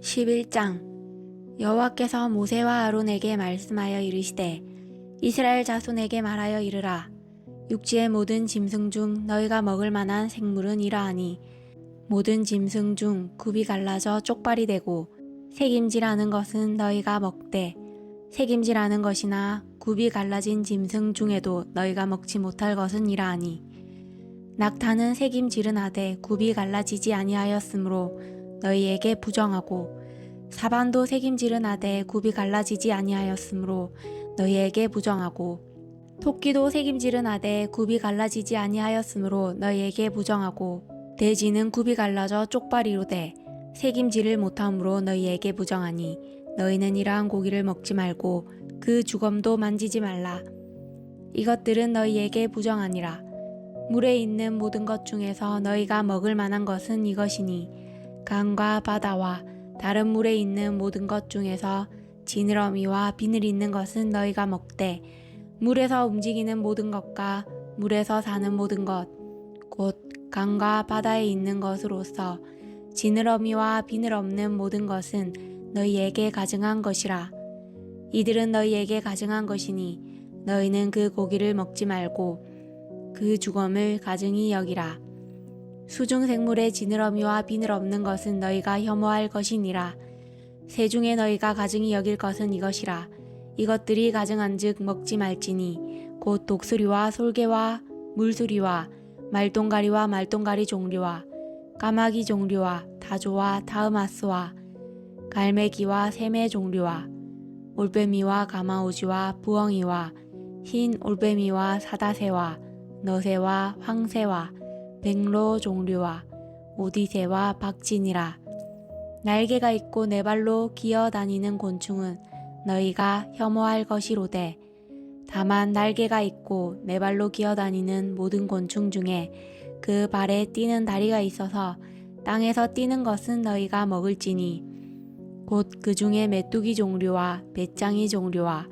11장 여호와께서 모세와 아론에게 말씀하여 이르시되 이스라엘 자손에게 말하여 이르라. 육지의 모든 짐승 중 너희가 먹을 만한 생물은 이러하니 모든 짐승 중 굽이 갈라져 쪽발이 되고 새김질하는 것은 너희가 먹되 새김질하는 것이나 굽이 갈라진 짐승 중에도 너희가 먹지 못할 것은 이러하니 낙타는 새김질은 하되 굽이 갈라지지 아니하였으므로 너희에게 부정하고 사반도 새김질은 하되 굽이 갈라지지 아니하였으므로 너희에게 부정하고 토끼도 새김질은 하되 굽이 갈라지지 아니하였으므로 너희에게 부정하고 돼지는 굽이 갈라져 쪽발이로되 새김질을 못함으로 너희에게 부정하니 너희는 이러한 고기를 먹지 말고 그 주검도 만지지 말라. 이것들은 너희에게 부정하니라. 물에 있는 모든 것 중에서 너희가 먹을 만한 것은 이것이니 강과 바다와 다른 물에 있는 모든 것 중에서 지느러미와 비늘 있는 것은 너희가 먹되 물에서 움직이는 모든 것과 물에서 사는 모든 것 곧 강과 바다에 있는 것으로서 지느러미와 비늘 없는 모든 것은 너희에게 가증한 것이라. 이들은 너희에게 가증한 것이니 너희는 그 고기를 먹지 말고 그 주검을 가증히 여기라. 수중생물의 지느러미와 비늘 없는 것은 너희가 혐오할 것이니라. 새 중에 너희가 가증히 여길 것은 이것이라. 이것들이 가증한즉 먹지 말지니 곧 독수리와 솔개와 물수리와 말동가리와 말동가리 종류와 까마귀 종류와 다조와 다음아스와 갈매기와 새매 종류와 올빼미와 가마오지와 부엉이와 흰 올빼미와 사다새와 너새와 황새와 백로 종류와 오디새와 박진이라. 날개가 있고 네 발로 기어다니는 곤충은 너희가 혐오할 것이로되 다만 날개가 있고 네 발로 기어다니는 모든 곤충 중에 그 발에 뛰는 다리가 있어서 땅에서 뛰는 것은 너희가 먹을지니 곧 그 중에 메뚜기 종류와 배짱이 종류와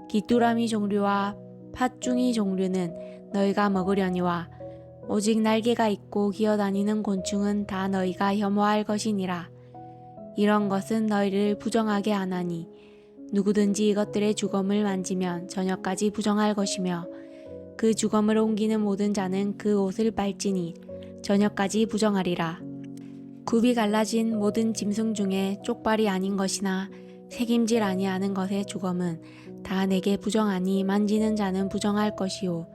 귀뚜라미 종류와 팥중이 종류는 너희가 먹으려니와 오직 날개가 있고 기어다니는 곤충은 다 너희가 혐오할 것이니라. 이런 것은 너희를 부정하게 하나니 누구든지 이것들의 주검을 만지면 저녁까지 부정할 것이며 그 주검을 옮기는 모든 자는 그 옷을 빨지니 저녁까지 부정하리라. 굽이 갈라진 모든 짐승 중에 쪽발이 아닌 것이나 새김질 아니하는 것의 주검은 다 내게 부정하니 만지는 자는 부정할 것이요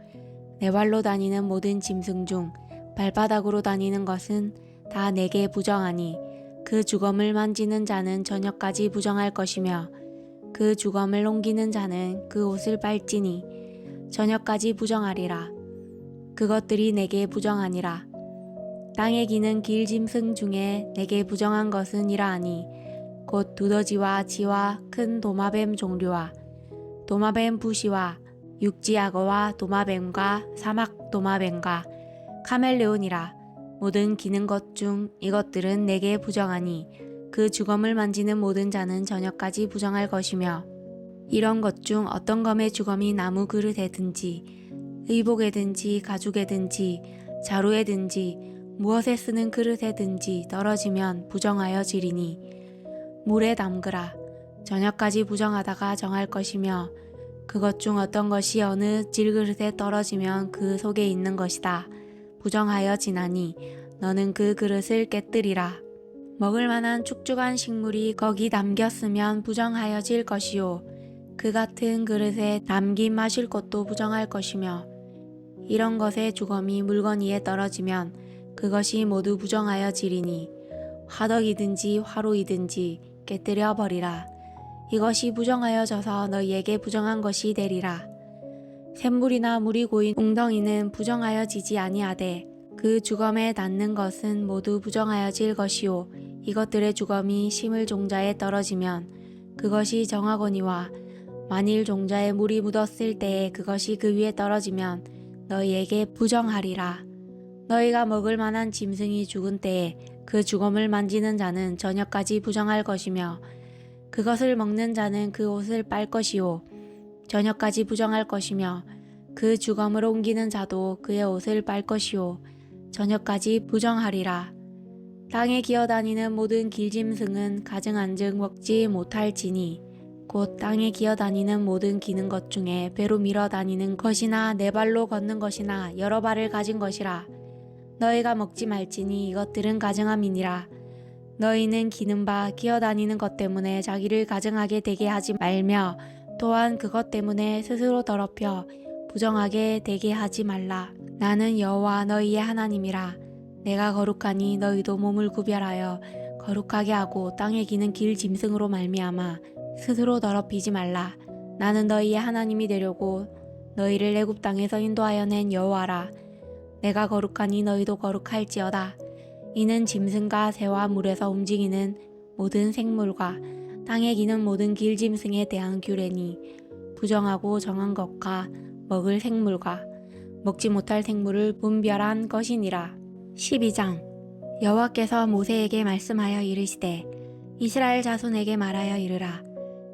네 발로 다니는 모든 짐승 중 발바닥으로 다니는 것은 다 내게 부정하니 그 주검을 만지는 자는 저녁까지 부정할 것이며 그 주검을 옮기는 자는 그 옷을 빨지니 저녁까지 부정하리라. 그것들이 내게 부정하니라. 땅에 기는 길짐승 중에 내게 부정한 것은 이러하니 곧 두더지와 쥐와 큰 도마뱀 종류와 도마뱀 부시와 육지악어와 도마뱀과 사막 도마뱀과 카멜레온이라. 모든 기는 것 중 이것들은 내게 부정하니 그 주검을 만지는 모든 자는 저녁까지 부정할 것이며 이런 것 중 어떤 검의 주검이 나무 그릇에든지 의복에든지 가죽에든지 자루에든지 무엇에 쓰는 그릇에든지 떨어지면 부정하여 지리니 물에 담그라. 저녁까지 부정하다가 정할 것이며 그것 중 어떤 것이 어느 질그릇에 떨어지면 그 속에 있는 것이다. 부정하여 지나니 너는 그 그릇을 깨뜨리라. 먹을 만한 축축한 식물이 거기 담겼으면 부정하여질 것이요 그 같은 그릇에 담긴 마실 것도 부정할 것이며 이런 것의 주검이 물건 위에 떨어지면 그것이 모두 부정하여지리니 화덕이든지 화로이든지 깨뜨려 버리라. 이것이 부정하여져서 너희에게 부정한 것이 되리라. 샘물이나 물이 고인 웅덩이는 부정하여지지 아니하되 그 주검에 닿는 것은 모두 부정하여질 것이요 이것들의 주검이 심을 종자에 떨어지면 그것이 정하거니와 만일 종자에 물이 묻었을 때에 그것이 그 위에 떨어지면 너희에게 부정하리라. 너희가 먹을 만한 짐승이 죽은 때에 그 주검을 만지는 자는 저녁까지 부정할 것이며 그것을 먹는 자는 그 옷을 빨 것이요 저녁까지 부정할 것이며 그 주검을 옮기는 자도 그의 옷을 빨 것이요 저녁까지 부정하리라. 땅에 기어다니는 모든 길짐승은 가증한즉 먹지 못할지니 곧 땅에 기어다니는 모든 기는 것 중에 배로 밀어 다니는 것이나 네 발로 걷는 것이나 여러 발을 가진 것이라. 너희가 먹지 말지니 이것들은 가증함이니라. 너희는 기는 바 기어다니는 것 때문에 자기를 가증하게 되게 하지 말며 또한 그것 때문에 스스로 더럽혀 부정하게 되게 하지 말라. 나는 여호와 너희의 하나님이라. 내가 거룩하니 너희도 몸을 구별하여 거룩하게 하고 땅에 기는 길 짐승으로 말미암아 스스로 더럽히지 말라. 나는 너희의 하나님이 되려고 너희를 애굽 땅에서 인도하여 낸 여호와라. 내가 거룩하니 너희도 거룩할지어다. 이는 짐승과 새와 물에서 움직이는 모든 생물과 땅에 기는 모든 길짐승에 대한 규례니 부정하고 정한 것과 먹을 생물과 먹지 못할 생물을 분별한 것이니라. 12장 여호와께서 모세에게 말씀하여 이르시되 이스라엘 자손에게 말하여 이르라.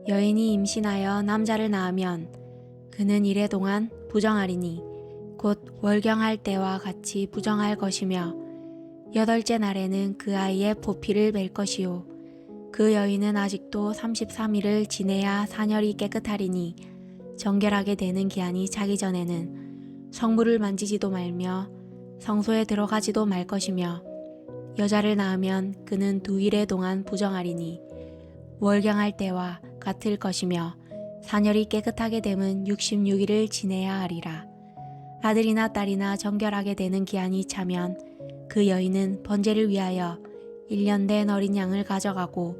여인이 임신하여 남자를 낳으면 그는 이래 동안 부정하리니 곧 월경할 때와 같이 부정할 것이며 8째 날에는 그 아이의 보피를 맬 것이요 그 여인은 아직도 33일을 지내야 사녀리 깨끗하리니 정결하게 되는 기한이 차기 전에는 성물을 만지지도 말며 성소에 들어가지도 말 것이며 여자를 낳으면 그는 2일의 동안 부정하리니 월경할 때와 같을 것이며 사녀리 깨끗하게 됨은 66일을 지내야 하리라. 아들이나 딸이나 정결하게 되는 기한이 차면 그 여인은 번제를 위하여 1년 된 어린 양을 가져가고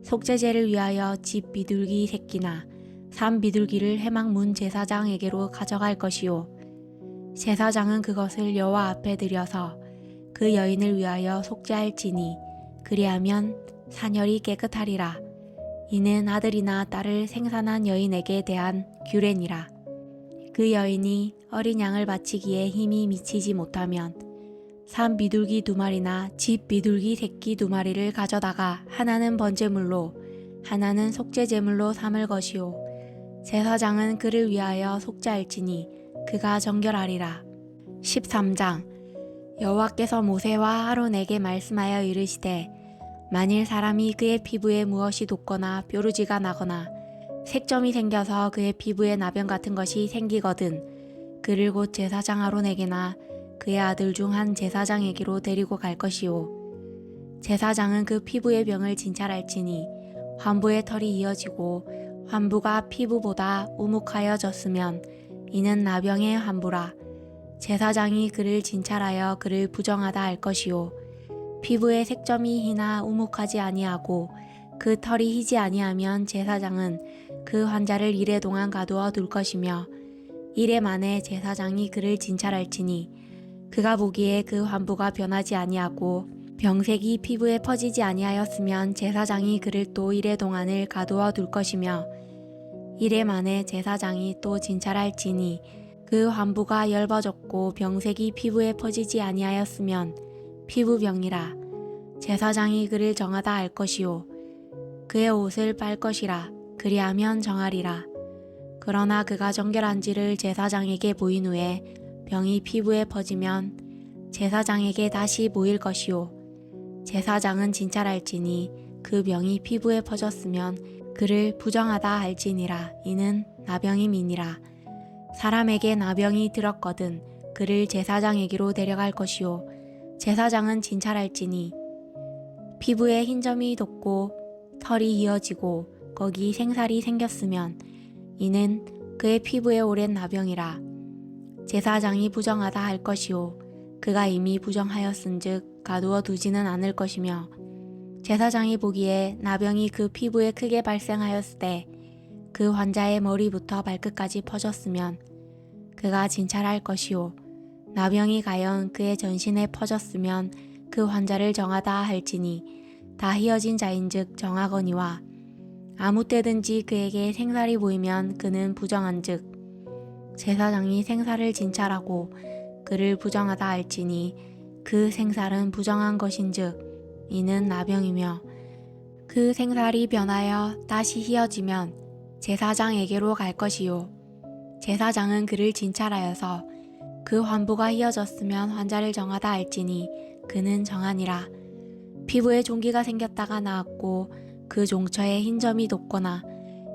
속죄제를 위하여 집 비둘기 새끼나 삼 비둘기를 회막문 제사장에게로 가져갈 것이요 제사장은 그것을 여호와 앞에 드려서 그 여인을 위하여 속죄할지니 그리하면 사녀리 깨끗하리라. 이는 아들이나 딸을 생산한 여인에게 대한 규례니라. 그 여인이 어린 양을 바치기에 힘이 미치지 못하면 삼 비둘기 2마리나 집 비둘기 새끼 2마리를 가져다가 하나는 번제물로 하나는 속죄제물로 삼을 것이요 제사장은 그를 위하여 속죄할지니 그가 정결하리라. 13장 여호와께서 모세와 아론에게 말씀하여 이르시되 만일 사람이 그의 피부에 무엇이 돋거나 뾰루지가 나거나 색점이 생겨서 그의 피부에 나병 같은 것이 생기거든 그를 곧 제사장 아론에게나 그의 아들 중 한 제사장에게로 데리고 갈 것이요 제사장은 그 피부의 병을 진찰할지니 환부의 털이 이어지고 환부가 피부보다 우묵하여졌으면 이는 나병의 환부라. 제사장이 그를 진찰하여 그를 부정하다 할 것이요 피부의 색점이 희나 우묵하지 아니하고 그 털이 희지 아니하면 제사장은 그 환자를 이래 동안 가두어 둘 것이며 이래 만에 제사장이 그를 진찰할지니 그가 보기에 그 환부가 변하지 아니하고 병색이 피부에 퍼지지 아니하였으면 제사장이 그를 또 이래 동안을 가두어 둘 것이며 이래 만에 제사장이 또 진찰할지니 그 환부가 엷어졌고 병색이 피부에 퍼지지 아니하였으면 피부병이라. 제사장이 그를 정하다 할 것이요 그의 옷을 빨 것이라. 그리하면 정하리라. 그러나 그가 정결한지를 제사장에게 보인 후에 병이 피부에 퍼지면 제사장에게 다시 보일 것이요 제사장은 진찰할지니 그 병이 피부에 퍼졌으면 그를 부정하다 할지니라. 이는 나병임이니라. 사람에게 나병이 들었거든 그를 제사장에게로 데려갈 것이요 제사장은 진찰할지니 피부에 흰점이 돋고 털이 이어지고 거기 생살이 생겼으면 이는 그의 피부에 오랜 나병이라. 제사장이 부정하다 할 것이요 그가 이미 부정하였은즉 가두어 두지는 않을 것이며 제사장이 보기에 나병이 그 피부에 크게 발생하였을 때 그 환자의 머리부터 발끝까지 퍼졌으면 그가 진찰할 것이요 나병이 가연 그의 전신에 퍼졌으면 그 환자를 정하다 할지니 다 희어진 자인즉 정하거니와 아무 때든지 그에게 생살이 보이면 그는 부정한즉 제사장이 생살을 진찰하고 그를 부정하다 할지니 그 생살은 부정한 것인즉 이는 나병이며 그 생살이 변하여 다시 희어지면 제사장에게로 갈 것이요 제사장은 그를 진찰하여서 그 환부가 희어졌으면 환자를 정하다 할지니 그는 정하니라. 피부에 종기가 생겼다가 나았고 그 종처에 흰 점이 돋거나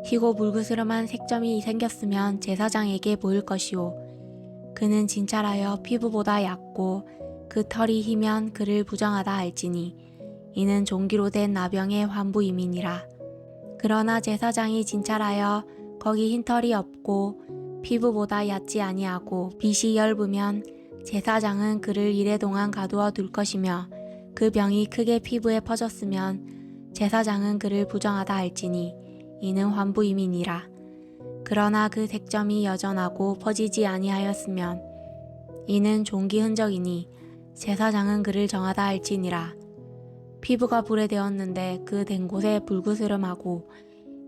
희고 불그스름한 색점이 생겼으면 제사장에게 보일 것이요 그는 진찰하여 피부보다 얕고 그 털이 희면 그를 부정하다 할지니 이는 종기로 된 나병의 환부임이니라. 그러나 제사장이 진찰하여 거기 흰 털이 없고 피부보다 얕지 아니하고 빛이 엷으면 제사장은 그를 이래 동안 가두어 둘 것이며 그 병이 크게 피부에 퍼졌으면 제사장은 그를 부정하다 할지니 이는 환부임이니라. 그러나 그 색점이 여전하고 퍼지지 아니하였으면 이는 종기 흔적이니 제사장은 그를 정하다 할지니라. 피부가 불에 데었는데 그 된 곳에 불그스름하고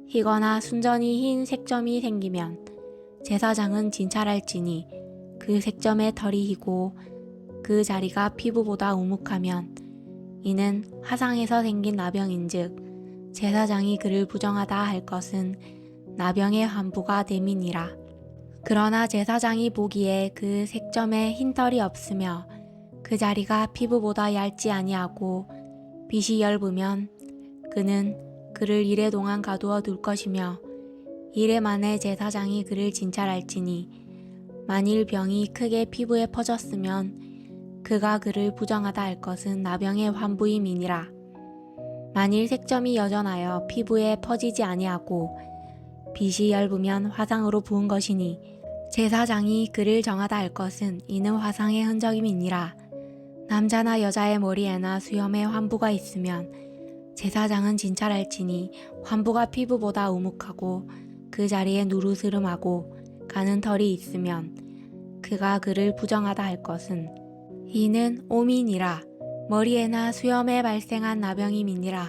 희거나 순전히 흰 색점이 생기면 제사장은 진찰할지니 그 색점의 털이 희고 그 자리가 피부보다 우묵하면 이는 화상에서 생긴 나병인즉 제사장이 그를 부정하다 할 것은 나병의 환부가 됨이니라. 그러나 제사장이 보기에 그 색점에 흰 털이 없으며 그 자리가 피부보다 얇지 아니하고 빛이 엷으면 그는 그를 이래 동안 가두어 둘 것이며 이래 만에 제사장이 그를 진찰할지니 만일 병이 크게 피부에 퍼졌으면 그가 그를 부정하다 할 것은 나병의 환부임이니라. 만일 색점이 여전하여 피부에 퍼지지 아니하고 빛이 엷으면 화상으로 부은 것이니 제사장이 그를 정하다 할 것은 이는 화상의 흔적임이니라. 남자나 여자의 머리에나 수염에 환부가 있으면 제사장은 진찰할지니 환부가 피부보다 우묵하고 그 자리에 누르스름하고 가는 털이 있으면 그가 그를 부정하다 할 것은 이는 오민이라. 머리에나 수염에 발생한 나병임이니라.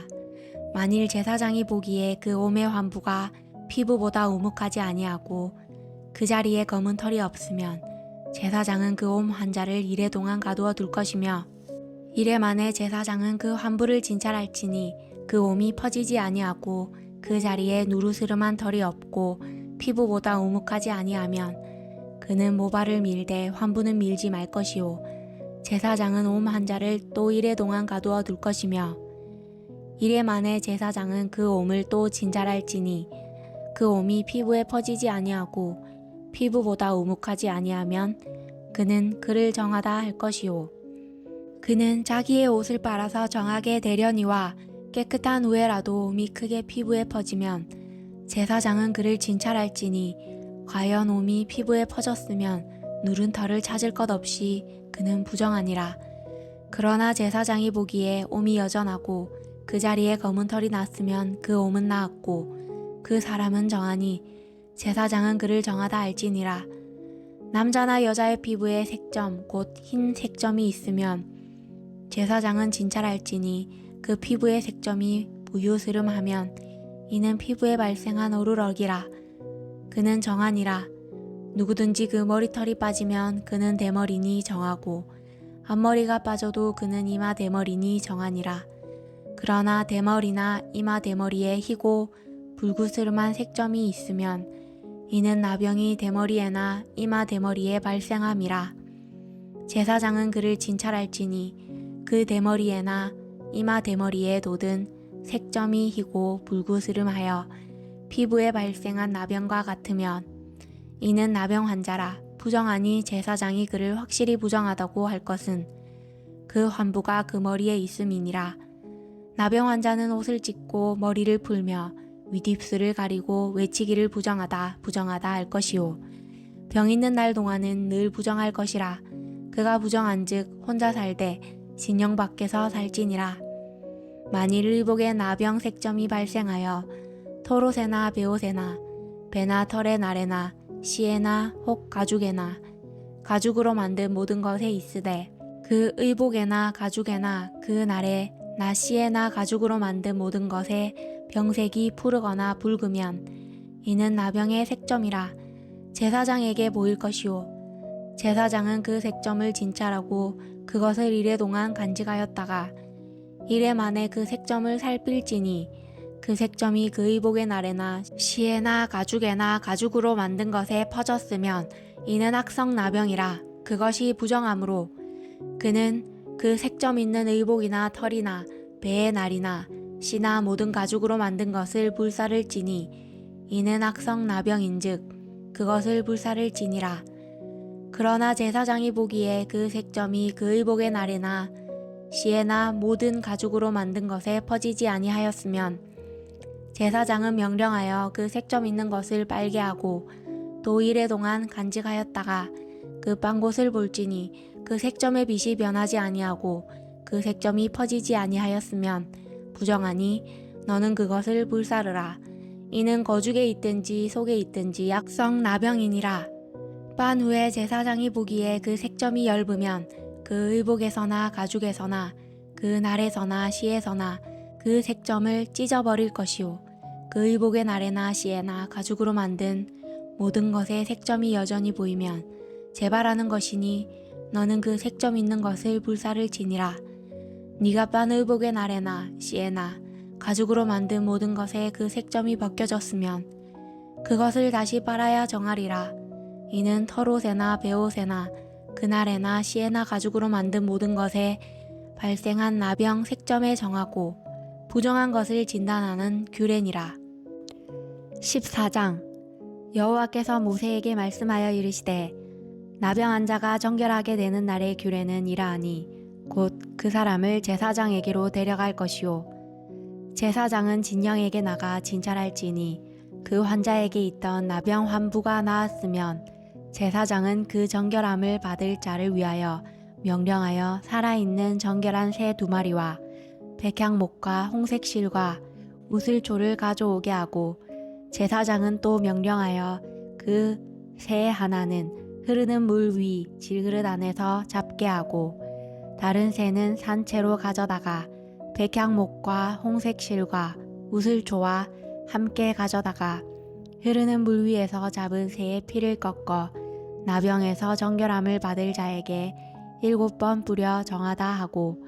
만일 제사장이 보기에 그 옴의 환부가 피부보다 우묵하지 아니하고 그 자리에 검은 털이 없으면 제사장은 그 옴 환자를 이래 동안 가두어 둘 것이며 이래 만에 제사장은 그 환부를 진찰할지니 그 옴이 퍼지지 아니하고 그 자리에 누르스름한 털이 없고 피부보다 우묵하지 아니하면 그는 모발을 밀되 환부는 밀지 말 것이요 제사장은 옴 환자를 또 이래 동안 가두어 둘 것이며 이래 만에 제사장은 그 옴을 또 진찰할지니 그 옴이 피부에 퍼지지 아니하고 피부보다 우묵하지 아니하면 그는 그를 정하다 할 것이요 그는 자기의 옷을 빨아서 정하게 되려니와 깨끗한 후에라도 옴이 크게 피부에 퍼지면 제사장은 그를 진찰할지니 과연 옴이 피부에 퍼졌으면 누른 털을 찾을 것 없이 그는 부정하니라. 그러나 제사장이 보기에 옴이 여전하고 그 자리에 검은 털이 났으면 그 옴은 나았고 그 사람은 정하니 제사장은 그를 정하다 할지니라. 남자나 여자의 피부에 색점 곧 흰 색점이 있으면 제사장은 진찰할지니 그 피부의 색점이 부유스름하면 이는 피부에 발생한 오르럭이라. 그는 정하니라. 누구든지 그 머리털이 빠지면 그는 대머리니 정하고 앞머리가 빠져도 그는 이마 대머리니 정하니라. 그러나 대머리나 이마 대머리에 희고 불구스름한 색점이 있으면 이는 나병이 대머리에나 이마 대머리에 발생함이라. 제사장은 그를 진찰할지니 그 대머리에나 이마 대머리에 돋은 색점이 희고 불구스름하여 피부에 발생한 나병과 같으면 이는 나병 환자라. 부정하니 제사장이 그를 확실히 부정하다고 할 것은 그 환부가 그 머리에 있음이니라. 나병 환자는 옷을 찢고 머리를 풀며 윗입술을 가리고 외치기를 부정하다 부정하다 할 것이요 병 있는 날 동안은 늘 부정할 것이라. 그가 부정한즉 혼자 살되 진영 밖에서 살지니라. 만일 의복에 나병 색점이 발생하여 토롯에나 베옷에나 배나 털의 날에나 시에나 혹 가죽에나 가죽으로 만든 모든 것에 있으되 그 의복에나 가죽에나 그 날에 나 시에나 가죽으로 만든 모든 것에 병색이 푸르거나 붉으면 이는 나병의 색점이라. 제사장에게 보일 것이요 제사장은 그 색점을 진찰하고 그것을 이래 동안 간직하였다가 이래 만에 그 색점을 살필지니 그 색점이 그 의복의 날에나 시에나 가죽에나 가죽으로 만든 것에 퍼졌으면 이는 악성 나병이라. 그것이 부정하므로 그는 그 색점 있는 의복이나 털이나 배의 날이나 씨나 모든 가죽으로 만든 것을 불사를지니 이는 악성 나병인즉 그것을 불사를지니라. 그러나 제사장이 보기에 그 색점이 그 의복의 날에나 씨에나 모든 가죽으로 만든 것에 퍼지지 아니하였으면 제사장은 명령하여 그 색점 있는 것을 빨게 하고 또 이래 동안 간직하였다가 그 빤 곳을 볼지니 그 색점의 빛이 변하지 아니하고 그 색점이 퍼지지 아니하였으면 부정하니 너는 그것을 불사르라. 이는 거죽에 있든지 속에 있든지 악성 나병이니라. 빤 후에 제사장이 보기에 그 색점이 엷으면 그 의복에서나 가죽에서나 그 날에서나 씨에서나 그 색점을 찢어버릴 것이요 그 의복의 날에나 씨에나 가죽으로 만든 모든 것에 색점이 여전히 보이면 재발하는 것이니 너는 그 색점 있는 것을 불사를지니라. 네가 빤 의복의 날에나 씨에나 가죽으로 만든 모든 것에 그 색점이 벗겨졌으면 그것을 다시 빨아야 정하리라. 이는 털옷에나 베옷에나 그날에나 씨에나 가죽으로 만든 모든 것에 발생한 나병 색점에 정하고 부정한 것을 진단하는 규례니라. 14장 여호와께서 모세에게 말씀하여 이르시되 나병한 자가 정결하게 되는 날의 규례는 이러하니 곧 그 사람을 제사장에게로 데려갈 것이요 제사장은 진영에게 나가 진찰할지니 그 환자에게 있던 나병 환부가 나았으면 제사장은 그 정결함을 받을 자를 위하여 명령하여 살아있는 정결한 새 2마리와 백향목과 홍색실과 우슬초를 가져오게 하고 제사장은 또 명령하여 그 새 하나는 흐르는 물 위 질그릇 안에서 잡게 하고 다른 새는 산채로 가져다가 백향목과 홍색실과 우슬초와 함께 가져다가 흐르는 물 위에서 잡은 새의 피를 꺾어 나병에서 정결함을 받을 자에게 7번 뿌려 정하다 하고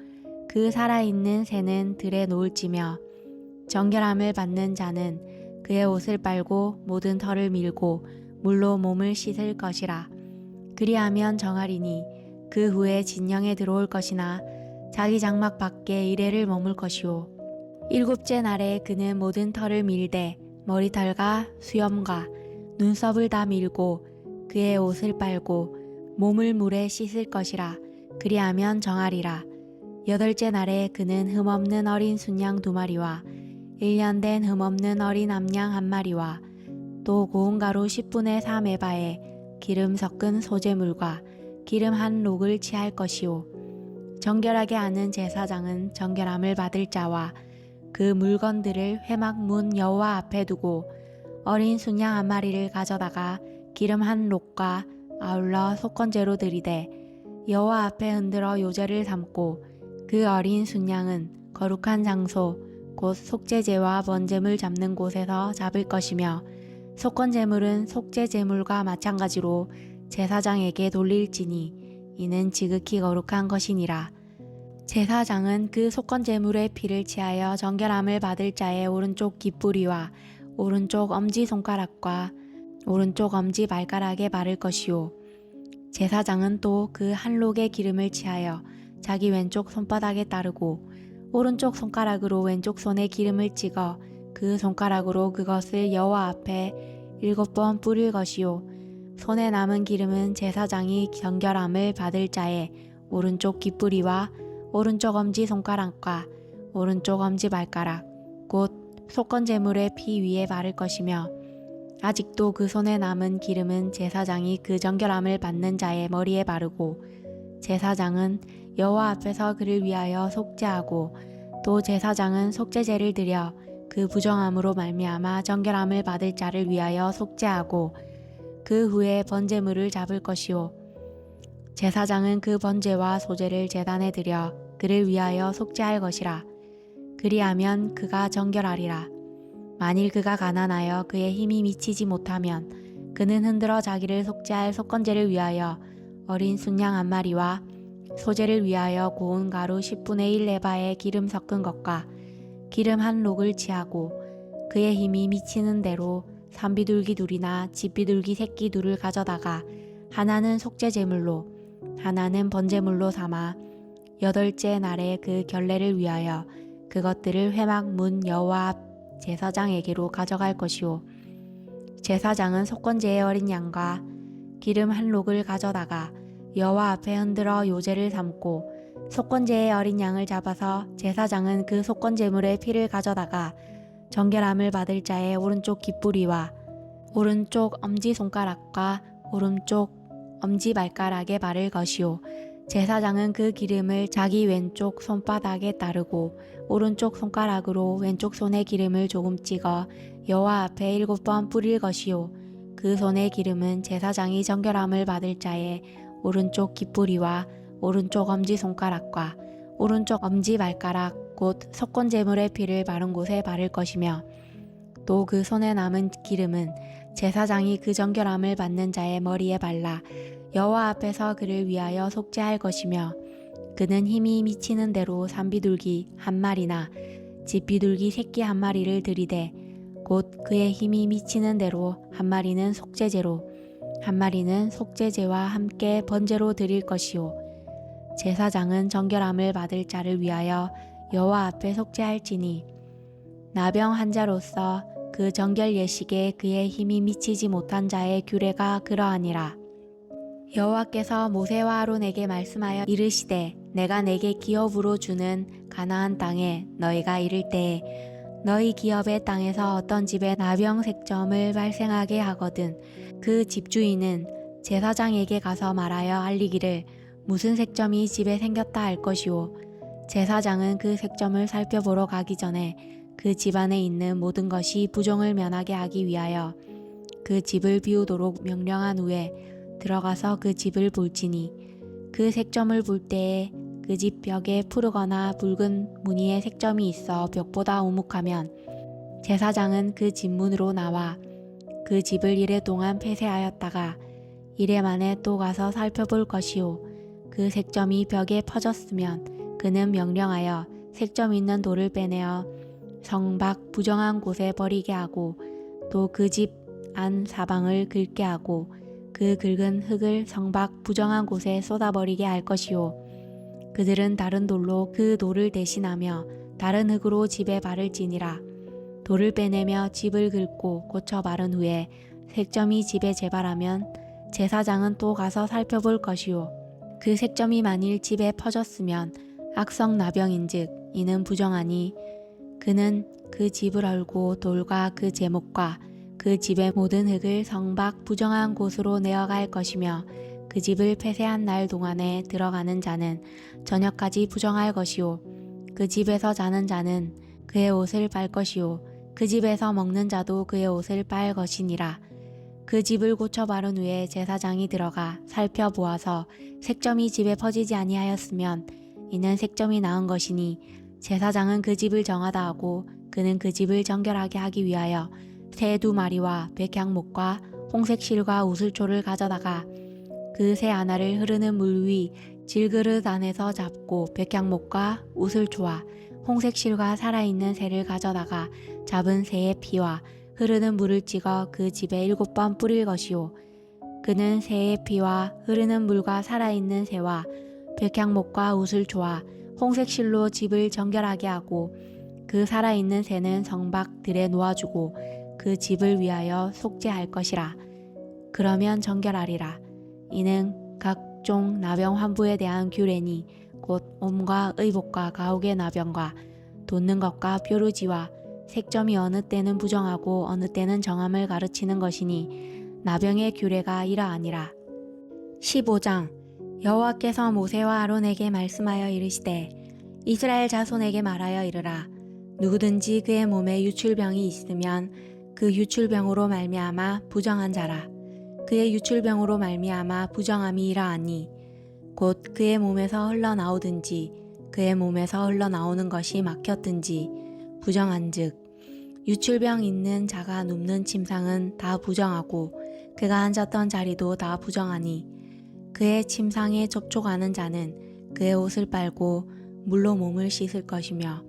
그 살아있는 새는 들에 놓을지며 정결함을 받는 자는 그의 옷을 빨고 모든 털을 밀고 물로 몸을 씻을 것이라. 그리하면 정하리니 그 후에 진영에 들어올 것이나 자기 장막 밖에 이래를 머물 것이요 7째 날에 그는 모든 털을 밀되 머리털과 수염과 눈썹을 다 밀고 그의 옷을 빨고 몸을 물에 씻을 것이라. 그리하면 정하리라. 8째 날에 그는 흠없는 어린 순양 2마리와 1년 된 흠없는 어린 암양 1마리와 또 고운 가루 10분의 3 에바에 기름 섞은 소재물과 기름 한 록을 취할 것이요 정결하게 하는 제사장은 정결함을 받을 자와 그 물건들을 회막 문 여호와 앞에 두고 어린 순양 1마리를 가져다가 기름 한 록과 아울러 속건제로 드리되 여호와 앞에 흔들어 요제를 삼고 그 어린 순양은 거룩한 장소 곧 속죄제와 번제물 잡는 곳에서 잡을 것이며 속건제물은 속죄제물과 마찬가지로 제사장에게 돌릴지니 이는 지극히 거룩한 것이니라. 제사장은 그 속건제물의 피를 취하여 정결함을 받을 자의 오른쪽 깃뿌리와 오른쪽 엄지손가락과 오른쪽 엄지발가락에 바를 것이요 제사장은 또 그 한 록의 기름을 취하여 자기 왼쪽 손바닥에 따르고 오른쪽 손가락으로 왼쪽 손에 기름을 찍어 그 손가락으로 그것을 여호와 앞에 7번 뿌릴 것이요 손에 남은 기름은 제사장이 정결함을 받을 자의 오른쪽 깃뿌리와 오른쪽 엄지손가락과 오른쪽 엄지발가락 곧 속건제물의 피 위에 바를 것이며 아직도 그 손에 남은 기름은 제사장이 그 정결함을 받는 자의 머리에 바르고 제사장은 여호와 앞에서 그를 위하여 속죄하고 또 제사장은 속죄제를 드려 그 부정함으로 말미암아 정결함을 받을 자를 위하여 속죄하고 그 후에 번제물을 잡을 것이요 제사장은 그 번제와 소제를 제단에 드려 그를 위하여 속죄할 것이라. 그리하면 그가 정결하리라. 만일 그가 가난하여 그의 힘이 미치지 못하면 그는 흔들어 자기를 속죄할 속건제를 위하여 어린 순양 1마리와 소제를 위하여 고운 가루 10분의 1 에바에 기름 섞은 것과 기름 한 록을 취하고 그의 힘이 미치는 대로 산비둘기 둘이나 집비둘기 새끼 둘을 가져다가 하나는 속죄제물로 하나는 번제물로 삼아 8째 날에 그 결례를 위하여 그것들을 회막 문 여호와 앞 제사장에게로 가져갈 것이요 제사장은 속건제의 어린 양과 기름 한 록을 가져다가 여호와 앞에 흔들어 요제를 삼고 속건제의 어린 양을 잡아서 제사장은 그 속건제물의 피를 가져다가 정결함을 받을 자의 오른쪽 깃뿌리와 오른쪽 엄지손가락과 오른쪽 엄지발가락에 바를 것이요 제사장은 그 기름을 자기 왼쪽 손바닥에 따르고 오른쪽 손가락으로 왼쪽 손에 기름을 조금 찍어 여호와 앞에 7번 뿌릴 것이요 그 손의 기름은 제사장이 정결함을 받을 자의 오른쪽 깃뿌리와 오른쪽 엄지손가락과 오른쪽 엄지발가락 곧 속건제물의 피를 바른 곳에 바를 것이며 또 그 손에 남은 기름은 제사장이 그 정결함을 받는 자의 머리에 발라 여호와 앞에서 그를 위하여 속죄할 것이며 그는 힘이 미치는 대로 산비둘기 한 마리나 집비둘기 새끼 한 마리를 들이되 곧 그의 힘이 미치는 대로 한 마리는 속죄제로 한 마리는 속죄제와 함께 번제로 드릴 것이요 제사장은 정결함을 받을 자를 위하여 여호와 앞에 속죄할지니 나병 환자로서 그 정결 예식에 그의 힘이 미치지 못한 자의 규례가 그러하니라. 여호와께서 모세와 아론에게 말씀하여 이르시되 내가 내게 기업으로 주는 가나안 땅에 너희가 이를 때에 너희 기업의 땅에서 어떤 집에 나병 색점을 발생하게 하거든 그 집주인은 제사장에게 가서 말하여 알리기를 무슨 색점이 집에 생겼다 할 것이요 제사장은 그 색점을 살펴보러 가기 전에 그 집안에 있는 모든 것이 부종을 면하게 하기 위하여 그 집을 비우도록 명령한 후에 들어가서 그 집을 볼지니 그 색점을 볼 때에 그 집 벽에 푸르거나 붉은 무늬의 색점이 있어 벽보다 오묵하면 제사장은 그 집 문으로 나와 그 집을 이래 동안 폐쇄하였다가 이래 만에 또 가서 살펴볼 것이요 그 색점이 벽에 퍼졌으면 그는 명령하여 색점 있는 돌을 빼내어 성 밖 부정한 곳에 버리게 하고 또 그 집 안 사방을 긁게 하고 그 긁은 흙을 성 밖 부정한 곳에 쏟아버리게 할 것이요 그들은 다른 돌로 그 돌을 대신하며 다른 흙으로 집에 바를지니라 돌을 빼내며 집을 긁고 고쳐 바른 후에 색점이 집에 재발하면 제사장은 또 가서 살펴볼 것이요 그 색점이 만일 집에 퍼졌으면 악성 나병인즉 이는 부정하니 그는 그 집을 헐고 돌과 그 제목과 그 집의 모든 흙을 성 밖 부정한 곳으로 내어갈 것이며 그 집을 폐쇄한 날 동안에 들어가는 자는 저녁까지 부정할 것이요 그 집에서 자는 자는 그의 옷을 빨 것이요 그 집에서 먹는 자도 그의 옷을 빨 것이니라 그 집을 고쳐 바른 후에 제사장이 들어가 살펴보아서 색점이 집에 퍼지지 아니하였으면 이는 색점이 나은 것이니 제사장은 그 집을 정하다 하고 그는 그 집을 정결하게 하기 위하여 새 2마리와 백향목과 홍색 실과 우슬초를 가져다가 그 새 하나를 흐르는 물 위 질그릇 안에서 잡고 백향목과 우슬초와 홍색 실과 살아있는 새를 가져다가 잡은 새의 피와 흐르는 물을 찍어 그 집에 7번 뿌릴 것이요 그는 새의 피와 흐르는 물과 살아있는 새와 백향목과 우슬초와 홍색 실로 집을 정결하게 하고 그 살아있는 새는 성 밖 들에 놓아주고 그 집을 위하여 속죄할 것이라. 그러면 정결하리라. 이는 각종 나병 환부에 대한 규례니 곧 옴과 의복과 가옥의 나병과 돋는 것과 뾰루지와 색점이 어느 때는 부정하고 어느 때는 정함을 가르치는 것이니 나병의 규례가 이러하니라. 15장 여호와께서 모세와 아론에게 말씀하여 이르시되 이스라엘 자손에게 말하여 이르라. 누구든지 그의 몸에 유출병이 있으면 그 유출병으로 말미암아 부정한 자라. 그의 유출병으로 말미암아 부정함이 이러하니 곧 그의 몸에서 흘러나오든지 그의 몸에서 흘러나오는 것이 막혔든지 부정한즉 유출병 있는 자가 눕는 침상은 다 부정하고 그가 앉았던 자리도 다 부정하니 그의 침상에 접촉하는 자는 그의 옷을 빨고 물로 몸을 씻을 것이며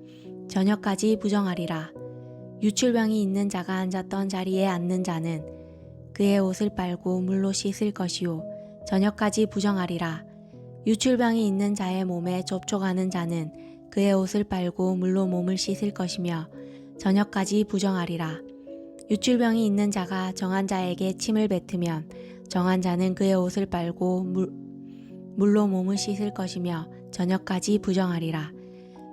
저녁까지 부정하리라. 유출병이 있는 자가 앉았던 자리에 앉는 자는 그의 옷을 빨고 물로 씻을 것이요 저녁까지 부정하리라. 유출병이 있는 자의 몸에 접촉하는 자는 그의 옷을 빨고 물로 몸을 씻을 것이며 저녁까지 부정하리라. 유출병이 있는 자가 정한 자에게 침을 뱉으면 정한 자는 그의 옷을 빨고 물로 몸을 씻을 것이며 저녁까지 부정하리라.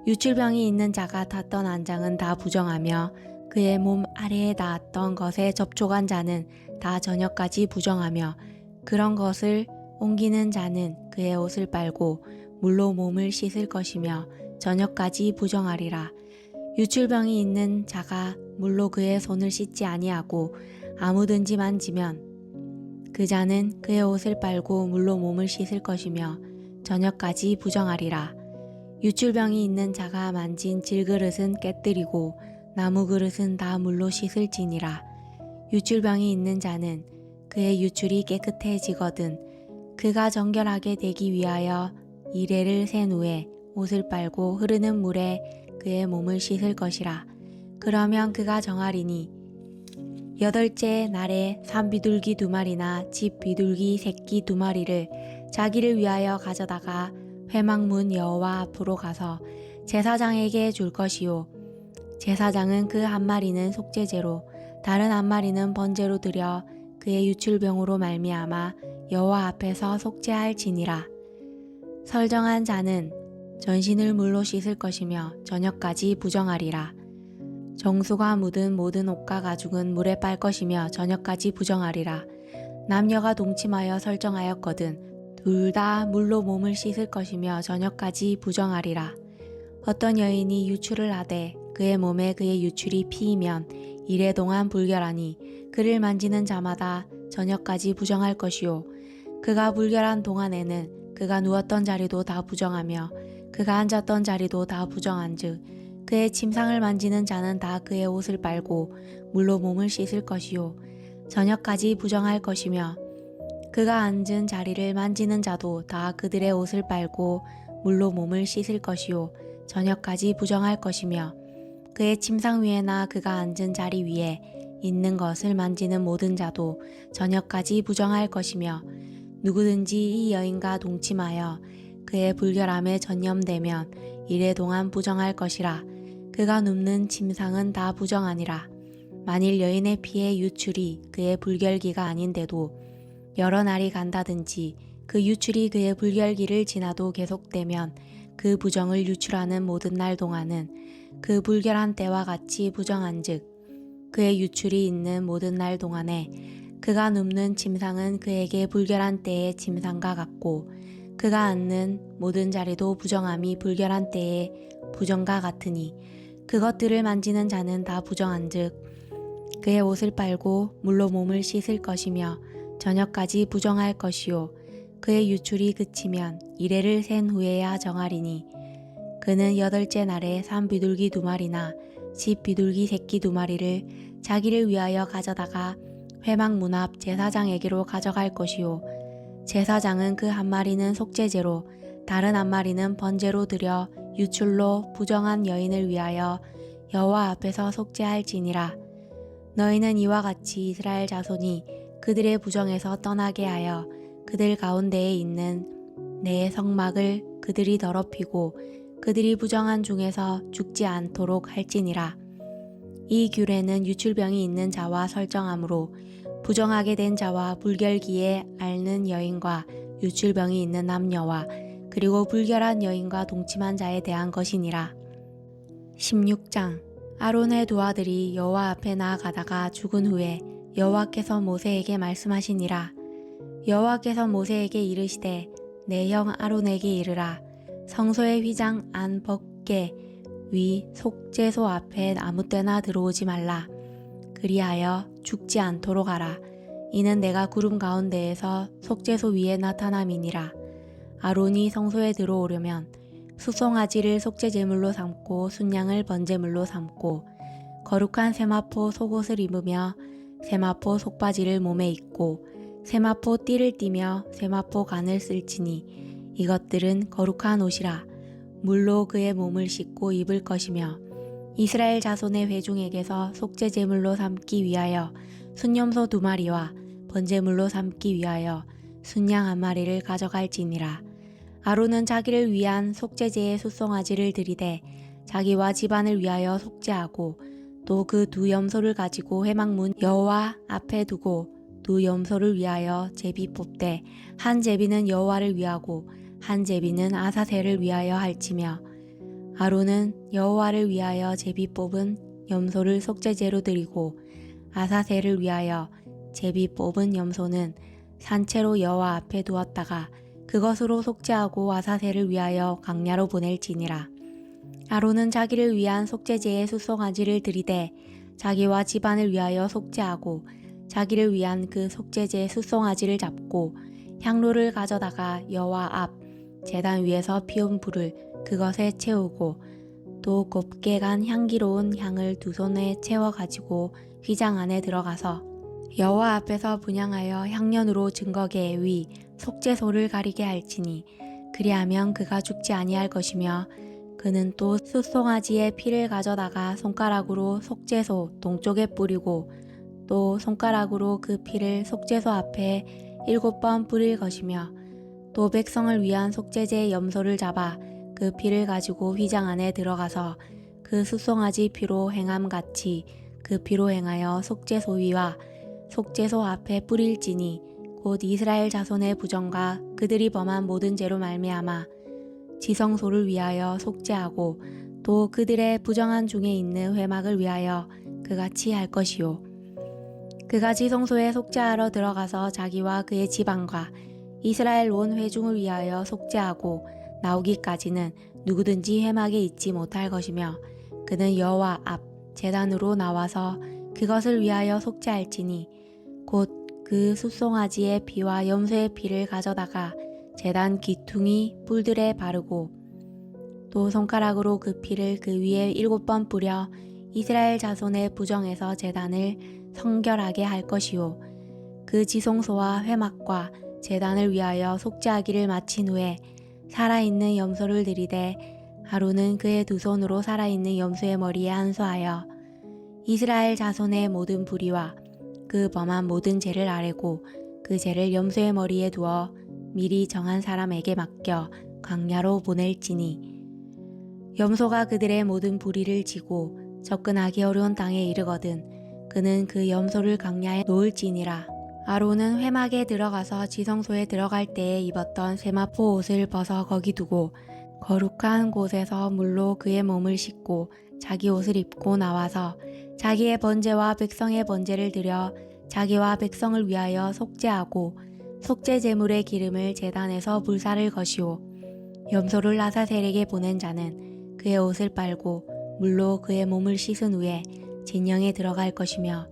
유출병이 있는 자가 닿던 안장은 다 부정하며 그의 몸 아래에 닿았던 것에 접촉한 자는 다 저녁까지 부정하며 그런 것을 옮기는 자는 그의 옷을 빨고 물로 몸을 씻을 것이며 저녁까지 부정하리라. 유출병이 있는 자가 물로 그의 손을 씻지 아니하고 아무든지 만지면 그 자는 그의 옷을 빨고 물로 몸을 씻을 것이며 저녁까지 부정하리라. 유출병이 있는 자가 만진 질그릇은 깨뜨리고 나무 그릇은 다 물로 씻을지니라. 유출병이 있는 자는 그의 유출이 깨끗해지거든 그가 정결하게 되기 위하여 이레를 센 후에 옷을 빨고 흐르는 물에 그의 몸을 씻을 것이라. 그러면 그가 정하리니 8째 날에 산비둘기 2마리나 집 비둘기 새끼 2마리를 자기를 위하여 가져다가 회막문 여호와 앞으로 가서 제사장에게 줄 것이요 제사장은 그 한 마리는 속죄제로 다른 한 마리는 번제로 드려 그의 유출병으로 말미암아 여호와 앞에서 속죄할지니라. 설정한 자는 전신을 물로 씻을 것이며 저녁까지 부정하리라. 정수가 묻은 모든 옷과 가죽은 물에 빨 것이며 저녁까지 부정하리라. 남녀가 동침하여 설정하였거든 둘 다 물로 몸을 씻을 것이며 저녁까지 부정하리라. 어떤 여인이 유출을 하되 그의 몸에 그의 유출이 피이면 이래 동안 불결하니 그를 만지는 자마다 저녁까지 부정할 것이요 그가 불결한 동안에는 그가 누웠던 자리도 다 부정하며 그가 앉았던 자리도 다 부정한즉 그의 침상을 만지는 자는 다 그의 옷을 빨고 물로 몸을 씻을 것이요 저녁까지 부정할 것이며 그가 앉은 자리를 만지는 자도 다 그들의 옷을 빨고 물로 몸을 씻을 것이요 저녁까지 부정할 것이며 그의 침상 위에나 그가 앉은 자리 위에 있는 것을 만지는 모든 자도 저녁까지 부정할 것이며 누구든지 이 여인과 동침하여 그의 불결함에 전염되면 이래 동안 부정할 것이라. 그가 눕는 침상은 다 부정하니라. 만일 여인의 피의 유출이 그의 불결기가 아닌데도 여러 날이 간다든지 그 유출이 그의 불결기를 지나도 계속되면 그 부정을 유출하는 모든 날 동안은 그 불결한 때와 같이 부정한즉 그의 유출이 있는 모든 날 동안에 그가 눕는 침상은 그에게 불결한 때의 침상과 같고 그가 앉는 모든 자리도 부정함이 불결한 때의 부정과 같으니 그것들을 만지는 자는 다 부정한즉 그의 옷을 빨고 물로 몸을 씻을 것이며 저녁까지 부정할 것이요 그의 유출이 그치면 이레를 센 후에야 정하리니 그는 8째 날에 산 비둘기 2마리나 집 비둘기 새끼 2마리를 자기를 위하여 가져다가 회막 문 앞 제사장에게로 가져갈 것이요 제사장은 그 한 마리는 속죄제로 다른 한 마리는 번제로 드려 유출로 부정한 여인을 위하여 여호와 앞에서 속죄할지니라. 너희는 이와 같이 이스라엘 자손이 그들의 부정에서 떠나게 하여 그들 가운데에 있는 내 성막을 그들이 더럽히고 그들이 부정한 중에서 죽지 않도록 할지니라. 이 규례는 유출병이 있는 자와 설정하므로 부정하게 된 자와 불결기에 앓는 여인과 유출병이 있는 남녀와 그리고 불결한 여인과 동침한 자에 대한 것이니라. 16장 아론의 두 아들이 여호와 앞에 나아가다가 죽은 후에 여호와께서 모세에게 말씀하시니라. 여호와께서 모세에게 이르시되 내 형 아론에게 이르라. 성소의 휘장 안 벗게 위 속죄소 앞에 아무 때나 들어오지 말라. 그리하여 죽지 않도록 하라. 이는 내가 구름 가운데에서 속죄소 위에 나타남이니라. 아론이 성소에 들어오려면 수송아지를 속죄제물로 삼고 순양을 번제물로 삼고 거룩한 세마포 속옷을 입으며 세마포 속바지를 몸에 입고 세마포 띠를 띠며 세마포 간을 쓸지니 이것들은 거룩한 옷이라. 물로 그의 몸을 씻고 입을 것이며 이스라엘 자손의 회중에게서 속죄제물로 삼기 위하여 순염소 2마리와 번제물로 삼기 위하여 순양 1마리를 가져갈지니라. 아론은 자기를 위한 속죄제의 숫송아지를 들이되 자기와 집안을 위하여 속죄하고 또 그 두 염소를 가지고 회막문 여호와 앞에 두고 두 염소를 위하여 제비 뽑되 한 제비는 여호와를 위하고 한 제비는 아사셀을 위하여 할지며 아론은 여호와를 위하여 제비 뽑은 염소를 속죄제로 드리고 아사셀을 위하여 제비 뽑은 염소는 산채로 여호와 앞에 두었다가 그것으로 속죄하고 아사셀을 위하여 광야로 보낼지니라. 아론은 자기를 위한 속죄제의 숫송아지를 들이되 자기와 집안을 위하여 속죄하고 자기를 위한 그 속죄제의 숫송아지를 잡고 향로를 가져다가 여호와 앞 제단 위에서 피운 불을 그것에 채우고 또 곱게 간 향기로운 향을 두 손에 채워 가지고 휘장 안에 들어가서 여호와 앞에서 분향하여 향년으로 증거계 위 속죄소를 가리게 할지니 그리하면 그가 죽지 아니할 것이며 그는 또 숫송아지의 피를 가져다가 손가락으로 속죄소 동쪽에 뿌리고 또 손가락으로 그 피를 속죄소 앞에 7번 뿌릴 것이며 또 백성을 위한 속죄제의 염소를 잡아 그 피를 가지고 휘장 안에 들어가서 그 숫송아지 피로 행함같이 그 피로 행하여 속죄소 위와 속죄소 앞에 뿌릴지니 곧 이스라엘 자손의 부정과 그들이 범한 모든 죄로 말미암아 지성소를 위하여 속죄하고 또 그들의 부정한 중에 있는 회막을 위하여 그같이 할 것이요. 그가 지성소에 속죄하러 들어가서 자기와 그의 집안과 이스라엘 온 회중을 위하여 속죄하고 나오기까지는 누구든지 회막에 있지 못할 것이며 그는 여호와 앞 제단으로 나와서 그것을 위하여 속죄할지니 곧 그 숫송아지의 피와 염소의 피를 가져다가 제단 기퉁이 뿔들에 바르고 또 손가락으로 그 피를 그 위에 7번 뿌려 이스라엘 자손의 부정에서 제단을 성결하게 할 것이요. 그 지성소와 회막과 제단을 위하여 속죄하기를 마친 후에 살아있는 염소를 들이되 아론은 그의 두 손으로 살아있는 염소의 머리에 한수하여 이스라엘 자손의 모든 불의와 그 범한 모든 죄를 아뢰고 그 죄를 염소의 머리에 두어 미리 정한 사람에게 맡겨 광야로 보낼지니 염소가 그들의 모든 불의를 지고 접근하기 어려운 땅에 이르거든 그는 그 염소를 광야에 놓을지니라. 아론은 회막에 들어가서 지성소에 들어갈 때에 입었던 세마포 옷을 벗어 거기 두고 거룩한 곳에서 물로 그의 몸을 씻고 자기 옷을 입고 나와서 자기의 번제와 백성의 번제를 드려 자기와 백성을 위하여 속죄하고 속죄 제물의 기름을 제단에서 불사를 것이요. 염소를 아사셀에게 보낸 자는 그의 옷을 빨고 물로 그의 몸을 씻은 후에 진영에 들어갈 것이며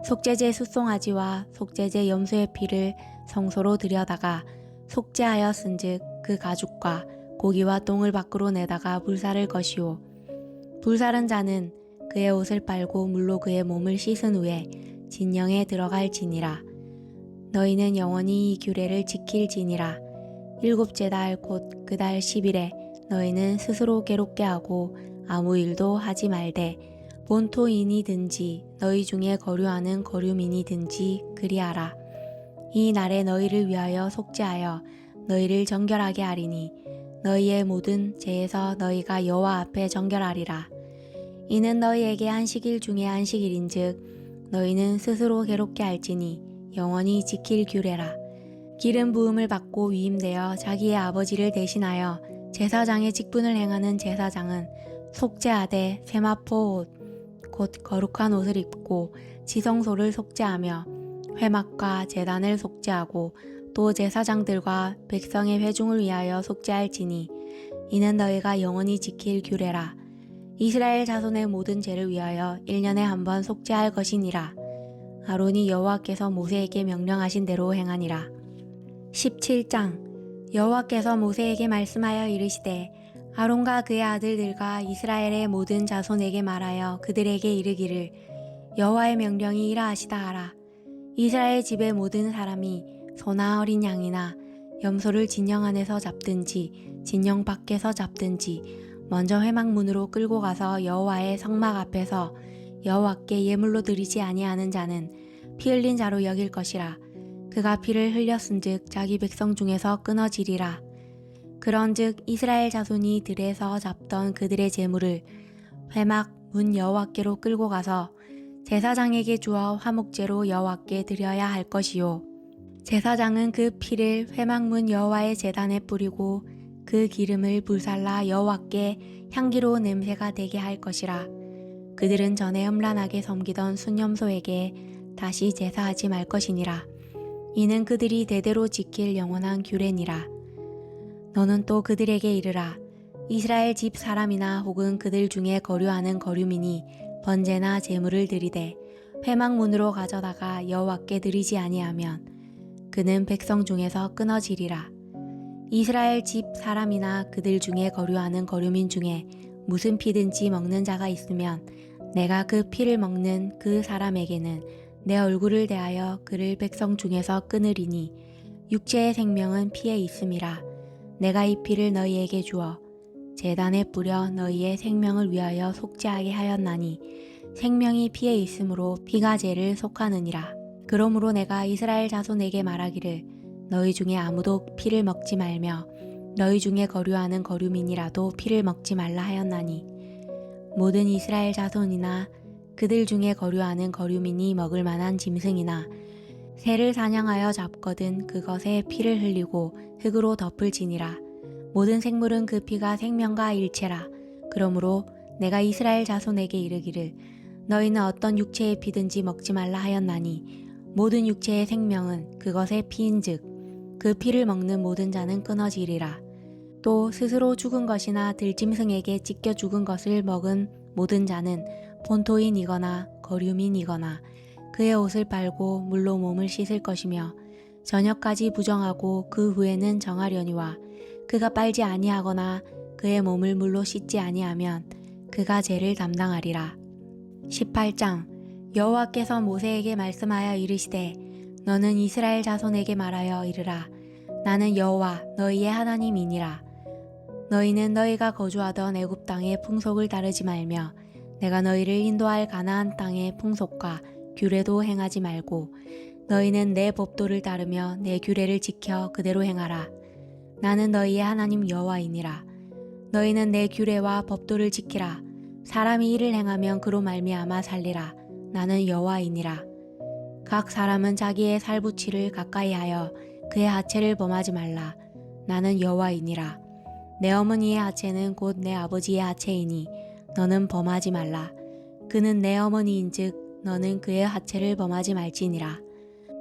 속죄제 숫송아지와 속죄제 염소의 피를 성소로 들여다가 속죄하였은즉 그 가죽과 고기와 똥을 밖으로 내다가 불사를 것이요. 불사른 자는 그의 옷을 빨고 물로 그의 몸을 씻은 후에 진영에 들어갈지니라. 너희는 영원히 이 규례를 지킬지니라. 7째 달 곧 그 달 10일에 너희는 스스로 괴롭게 하고 아무 일도 하지 말되 본토인이든지 너희 중에 거류하는 거류민이든지 그리하라. 이 날에 너희를 위하여 속죄하여 너희를 정결하게 하리니 너희의 모든 죄에서 너희가 여호와 앞에 정결하리라. 이는 너희에게 안식일 중에 안식일인즉 너희는 스스로 괴롭게 할지니 영원히 지킬 규례라. 기름 부음을 받고 위임되어 자기의 아버지를 대신하여 제사장의 직분을 행하는 제사장은 속죄하되 세마포 옷 곧 거룩한 옷을 입고 지성소를 속죄하며 회막과 제단을 속죄하고 또 제사장들과 백성의 회중을 위하여 속죄할지니 이는 너희가 영원히 지킬 규례라. 이스라엘 자손의 모든 죄를 위하여 1년에 한 번 속죄할 것이니라. 아론이 여호와께서 모세에게 명령하신 대로 행하니라. 17장 여호와께서 모세에게 말씀하여 이르시되 아론과 그의 아들들과 이스라엘의 모든 자손에게 말하여 그들에게 이르기를 여호와의 명령이 이러하시다 하라. 이스라엘 집의 모든 사람이 소나 어린 양이나 염소를 진영 안에서 잡든지 진영 밖에서 잡든지 먼저 회막문으로 끌고 가서 여호와의 성막 앞에서 여호와께 예물로 드리지 아니하는 자는 피 흘린 자로 여길 것이라. 그가 피를 흘렸은즉 자기 백성 중에서 끊어지리라. 그런즉 이스라엘 자손이 들에서 잡던 그들의 제물을 회막 문 여호와께로 끌고 가서 제사장에게 주어 화목제로 여호와께 드려야 할 것이요. 제사장은 그 피를 회막문 여호와의 제단에 뿌리고 그 기름을 불살라 여호와께 향기로 냄새가 되게 할 것이라. 그들은 전에 음란하게 섬기던 순념소에게 다시 제사하지 말 것이니라. 이는 그들이 대대로 지킬 영원한 규례니라. 너는 또 그들에게 이르라. 이스라엘 집 사람이나 혹은 그들 중에 거류하는 거류민이 번제나 제물을 드리되 회막문으로 가져다가 여호와께 드리지 아니하면 그는 백성 중에서 끊어지리라. 이스라엘 집 사람이나 그들 중에 거류하는 거류민 중에 무슨 피든지 먹는 자가 있으면 내가 그 피를 먹는 그 사람에게는 내 얼굴을 대하여 그를 백성 중에서 끊으리니 육체의 생명은 피에 있음이라. 내가 이 피를 너희에게 주어 제단에 뿌려 너희의 생명을 위하여 속죄하게 하였나니 생명이 피에 있으므로 피가 죄를 속하느니라. 그러므로 내가 이스라엘 자손에게 말하기를 너희 중에 아무도 피를 먹지 말며 너희 중에 거류하는 거류민이라도 피를 먹지 말라 하였나니 모든 이스라엘 자손이나 그들 중에 거류하는 거류민이 먹을 만한 짐승이나 새를 사냥하여 잡거든 그것에 피를 흘리고 흙으로 덮을지니라. 모든 생물은 그 피가 생명과 일체라. 그러므로 내가 이스라엘 자손에게 이르기를 너희는 어떤 육체의 피든지 먹지 말라 하였나니 모든 육체의 생명은 그것의 피인즉 그 피를 먹는 모든 자는 끊어지리라. 또 스스로 죽은 것이나 들짐승에게 찢겨 죽은 것을 먹은 모든 자는 본토인이거나 거류민이거나 그의 옷을 빨고 물로 몸을 씻을 것이며 저녁까지 부정하고 그 후에는 정하려니와 그가 빨지 아니하거나 그의 몸을 물로 씻지 아니하면 그가 죄를 담당하리라. 18장 여호와께서 모세에게 말씀하여 이르시되 너는 이스라엘 자손에게 말하여 이르라. 나는 여호와 너희의 하나님이니라. 너희는 너희가 거주하던 애굽 땅의 풍속을 따르지 말며 내가 너희를 인도할 가나안 땅의 풍속과 규례도 행하지 말고 너희는 내 법도를 따르며 내 규례를 지켜 그대로 행하라. 나는 너희의 하나님 여호와이니라. 너희는 내 규례와 법도를 지키라. 사람이 이를 행하면 그로 말미암아 살리라. 나는 여호와이니라. 각 사람은 자기의 살부치를 가까이하여 그의 하체를 범하지 말라. 나는 여호와이니라. 내 어머니의 하체는 곧 내 아버지의 하체이니 너는 범하지 말라. 그는 내 어머니인즉 너는 그의 하체를 범하지 말지니라.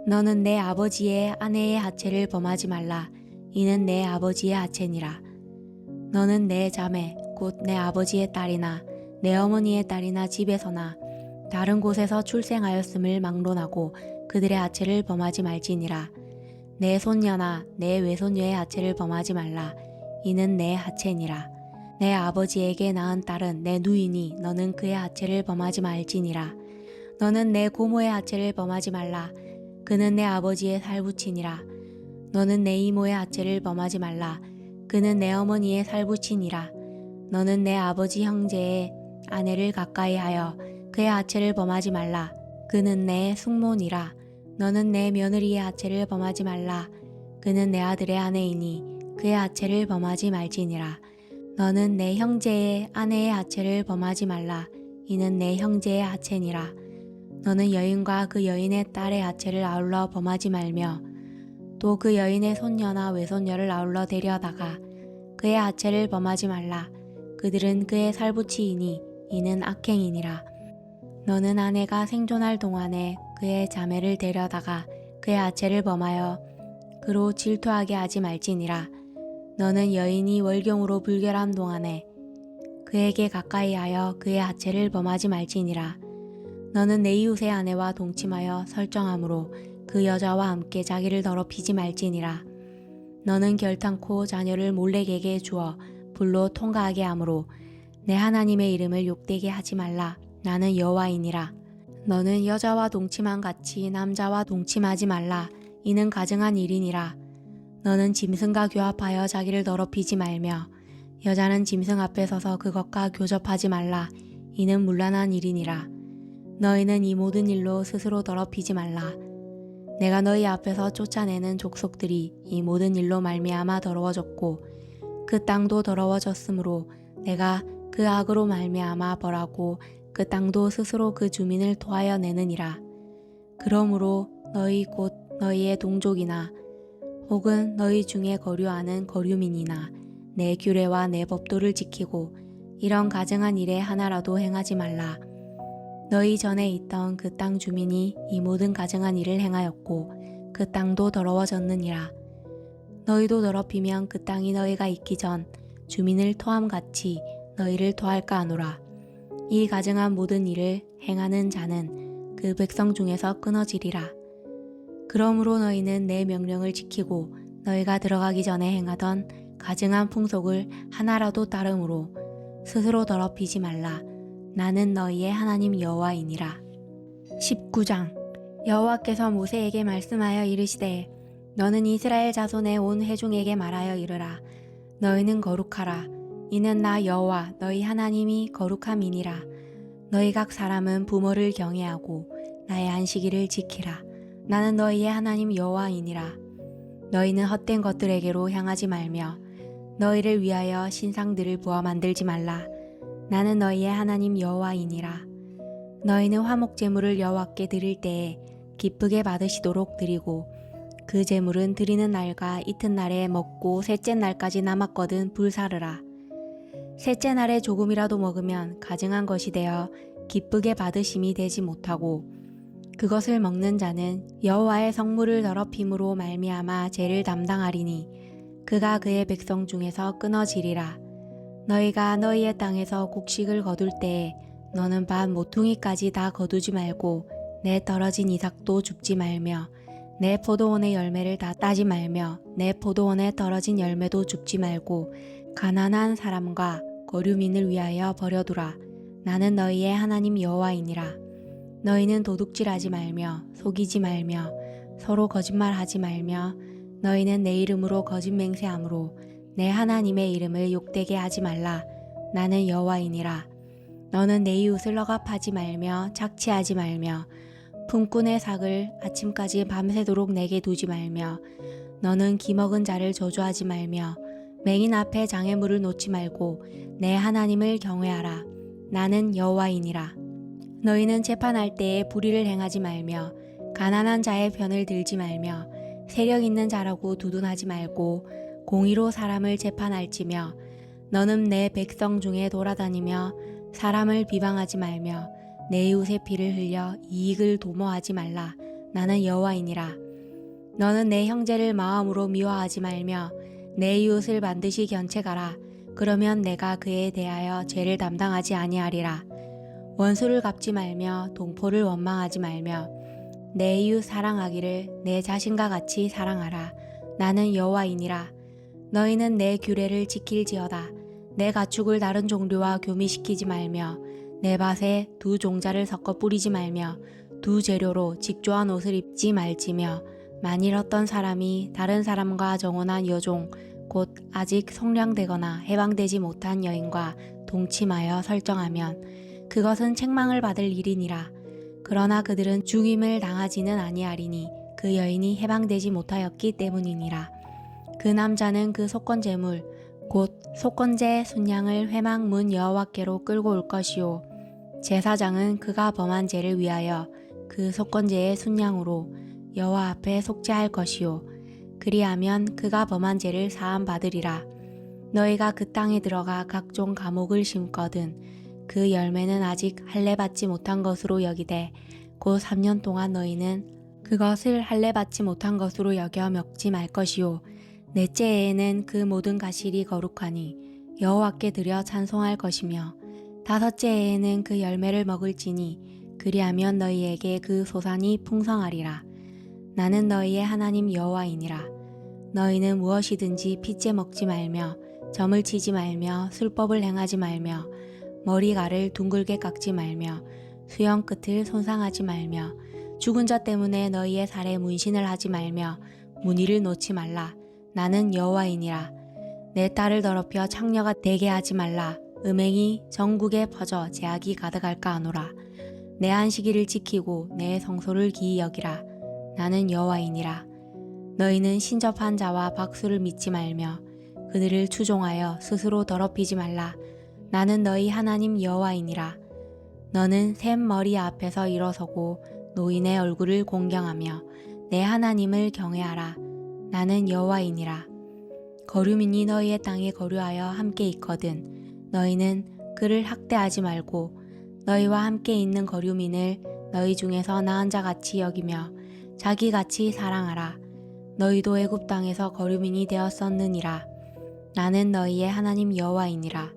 너는 내 아버지의 아내의 하체를 범하지 말라. 이는 내 아버지의 하체니라. 너는 내 자매 곧 내 아버지의 딸이나 내 어머니의 딸이나 집에서나 다른 곳에서 출생하였음을 막론하고 그들의 하체를 범하지 말지니라. 내 손녀나 내 외손녀의 하체를 범하지 말라. 이는 내 하체니라. 내 아버지에게 낳은 딸은 내 누이니 너는 그의 하체를 범하지 말지니라. 너는 내 고모의 하체를 범하지 말라. 그는 내 아버지의 살부친이라. 너는 내 이모의 하체를 범하지 말라. 그는 내 어머니의 살부친이라. 너는 내 아버지 형제의 아내를 가까이하여 그의 하체를 범하지 말라. 그는 내 숙모니라. 너는 내 며느리의 하체를 범하지 말라. 그는 내 아들의 아내이니 그의 하체를 범하지 말지니라. 너는 내 형제의 아내의 하체를 범하지 말라. 이는 내 형제의 하체니라. 너는 여인과 그 여인의 딸의 하체를 아울러 범하지 말며 또 그 여인의 손녀나 외손녀를 아울러 데려다가 그의 하체를 범하지 말라. 그들은 그의 살부치이니 이는 악행이니라. 너는 아내가 생존할 동안에 그의 자매를 데려다가 그의 하체를 범하여 그로 질투하게 하지 말지니라. 너는 여인이 월경으로 불결한 동안에 그에게 가까이하여 그의 하체를 범하지 말지니라. 너는 내 이웃의 아내와 동침하여 설정함으로 그 여자와 함께 자기를 더럽히지 말지니라. 너는 결탄코 자녀를 몰래에게 주어 불로 통과하게 하므로 내 하나님의 이름을 욕되게 하지 말라. 나는 여호와이니라. 너는 여자와 동침한 같이 남자와 동침하지 말라. 이는 가증한 일이니라. 너는 짐승과 교합하여 자기를 더럽히지 말며 여자는 짐승 앞에 서서 그것과 교접하지 말라. 이는 문란한 일이니라. 너희는 이 모든 일로 스스로 더럽히지 말라. 내가 너희 앞에서 쫓아내는 족속들이 이 모든 일로 말미암아 더러워졌고 그 땅도 더러워졌으므로 내가 그 악으로 말미암아 벌하고 그 땅도 스스로 그 주민을 토하여 내느니라. 그러므로 너희 곧 너희의 동족이나 혹은 너희 중에 거류하는 거류민이나 내 규례와 내 법도를 지키고 이런 가증한 일에 하나라도 행하지 말라. 너희 전에 있던 그 땅 주민이 이 모든 가증한 일을 행하였고 그 땅도 더러워졌느니라. 너희도 더럽히면 그 땅이 너희가 있기 전 주민을 토함같이 너희를 토할까 하노라. 이 가증한 모든 일을 행하는 자는 그 백성 중에서 끊어지리라. 그러므로 너희는 내 명령을 지키고 너희가 들어가기 전에 행하던 가증한 풍속을 하나라도 따름으로 스스로 더럽히지 말라. 나는 너희의 하나님 여호와이니라. 19장. 여호와께서 모세에게 말씀하여 이르시되 너는 이스라엘 자손의 온 회중에게 말하여 이르라. 너희는 거룩하라. 이는 나 여호와 너희 하나님이 거룩함이니라. 너희 각 사람은 부모를 경외하고 나의 안식일을 지키라. 나는 너희의 하나님 여호와이니라. 너희는 헛된 것들에게로 향하지 말며 너희를 위하여 신상들을 부어 만들지 말라. 나는 너희의 하나님 여호와이니라. 너희는 화목 제물을 여호와께 드릴 때에 기쁘게 받으시도록 드리고 그 제물은 드리는 날과 이튿날에 먹고 셋째 날까지 남았거든 불사르라. 셋째 날에 조금이라도 먹으면 가증한 것이 되어 기쁘게 받으심이 되지 못하고 그것을 먹는 자는 여호와의 성물을 더럽힘으로 말미암아 죄를 담당하리니 그가 그의 백성 중에서 끊어지리라. 너희가 너희의 땅에서 곡식을 거둘 때에 너는 밭 모퉁이까지 다 거두지 말고 내 떨어진 이삭도 줍지 말며 내 포도원의 열매를 다 따지 말며 내 포도원에 떨어진 열매도 줍지 말고 가난한 사람과 거류민을 위하여 버려두라. 나는 너희의 하나님 여호와이니라. 너희는 도둑질하지 말며 속이지 말며 서로 거짓말하지 말며 너희는 내 이름으로 거짓 맹세함으로 내 하나님의 이름을 욕되게 하지 말라. 나는 여호와이니라. 너는 내 이웃을 억압하지 말며 착취하지 말며 품꾼의 삭을 아침까지 밤새도록 내게 두지 말며 너는 기먹은 자를 저주하지 말며 맹인 앞에 장애물을 놓지 말고 내 하나님을 경외하라. 나는 여호와이니라. 너희는 재판할 때에 불의를 행하지 말며 가난한 자의 편을 들지 말며 세력 있는 자라고 두둔하지 말고 공의로 사람을 재판할지며 너는 내 백성 중에 돌아다니며 사람을 비방하지 말며 내 이웃의 피를 흘려 이익을 도모하지 말라. 나는 여호와이니라. 너는 내 형제를 마음으로 미워하지 말며 내 이웃을 반드시 견책하라. 그러면 내가 그에 대하여 죄를 담당하지 아니하리라. 원수를 갚지 말며 동포를 원망하지 말며 내 이웃 사랑하기를 내 자신과 같이 사랑하라. 나는 여호와이니라. 너희는 내 규례를 지킬지어다. 내 가축을 다른 종류와 교미시키지 말며 내 밭에 두 종자를 섞어 뿌리지 말며 두 재료로 직조한 옷을 입지 말지며 만일 어떤 사람이 다른 사람과 정혼한 여종 곧 아직 성량되거나 해방되지 못한 여인과 동침하여 설정하면 그것은 책망을 받을 일이니라. 그러나 그들은 죽임을 당하지는 아니하리니 그 여인이 해방되지 못하였기 때문이니라. 그 남자는 그 속건 제물 곧 속건제 순양을 회막 문 여호와께로 끌고 올 것이요 제사장은 그가 범한 죄를 위하여 그 속건제의 순양으로 여호와 앞에 속죄할 것이요 그리하면 그가 범한 죄를 사함 받으리라. 너희가 그 땅에 들어가 각종 과목을 심거든 그 열매는 아직 할례 받지 못한 것으로 여기되 곧 3년 동안 너희는 그것을 할례 받지 못한 것으로 여겨 먹지 말 것이요 넷째 해에는 그 모든 가실이 거룩하니 여호와께 드려 찬송할 것이며 다섯째 해에는 그 열매를 먹을지니 그리하면 너희에게 그 소산이 풍성하리라. 나는 너희의 하나님 여호와이니라. 너희는 무엇이든지 핏째 먹지 말며 점을 치지 말며 술법을 행하지 말며 머리가를 둥글게 깎지 말며 수염 끝을 손상하지 말며 죽은 자 때문에 너희의 살에 문신을 하지 말며 무늬를 놓지 말라. 나는 여호와이니라. 내 딸을 더럽혀 창녀가 되게 하지 말라. 음행이 전국에 퍼져 제약이 가득할까 하노라. 내 안식일을 지키고 내 성소를 기이 여기라. 나는 여호와이니라. 너희는 신접한 자와 박수를 믿지 말며 그들을 추종하여 스스로 더럽히지 말라. 나는 너희 하나님 여호와이니라. 너는 샘 머리 앞에서 일어서고 노인의 얼굴을 공경하며 내 하나님을 경외하라. 나는 여호와이니라. 거류민이 너희의 땅에 거류하여 함께 있거든 너희는 그를 학대하지 말고 너희와 함께 있는 거류민을 너희 중에서 나은 자같이 여기며 자기같이 사랑하라. 너희도 애굽 땅에서 거류민이 되었었느니라. 나는 너희의 하나님 여호와이니라.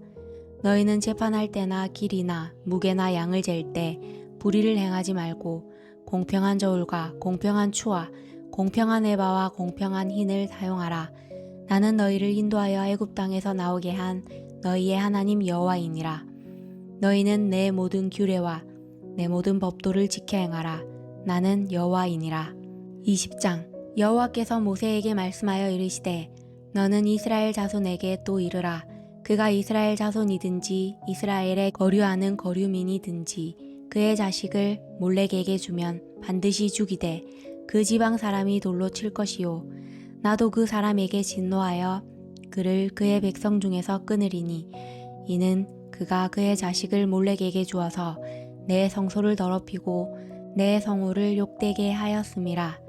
너희는 재판할 때나 길이나 무게나 양을 잴 때 불의를 행하지 말고 공평한 저울과 공평한 추와 공평한 에바와 공평한 흰을 사용하라. 나는 너희를 인도하여 애굽 땅에서 나오게 한 너희의 하나님 여호와이니라. 너희는 내 모든 규례와 내 모든 법도를 지켜 행하라. 나는 여호와이니라. 20장 여호와께서 모세에게 말씀하여 이르시되 너는 이스라엘 자손에게 또 이르라. 그가 이스라엘 자손이든지 이스라엘에 거류하는 거류민이든지 그의 자식을 몰렉에게 주면 반드시 죽이되 그 지방 사람이 돌로 칠 것이요 나도 그 사람에게 진노하여 그를 그의 백성 중에서 끊으리니 이는 그가 그의 자식을 몰렉에게 주어서 내 성소를 더럽히고 내 성호를 욕되게 하였음이라.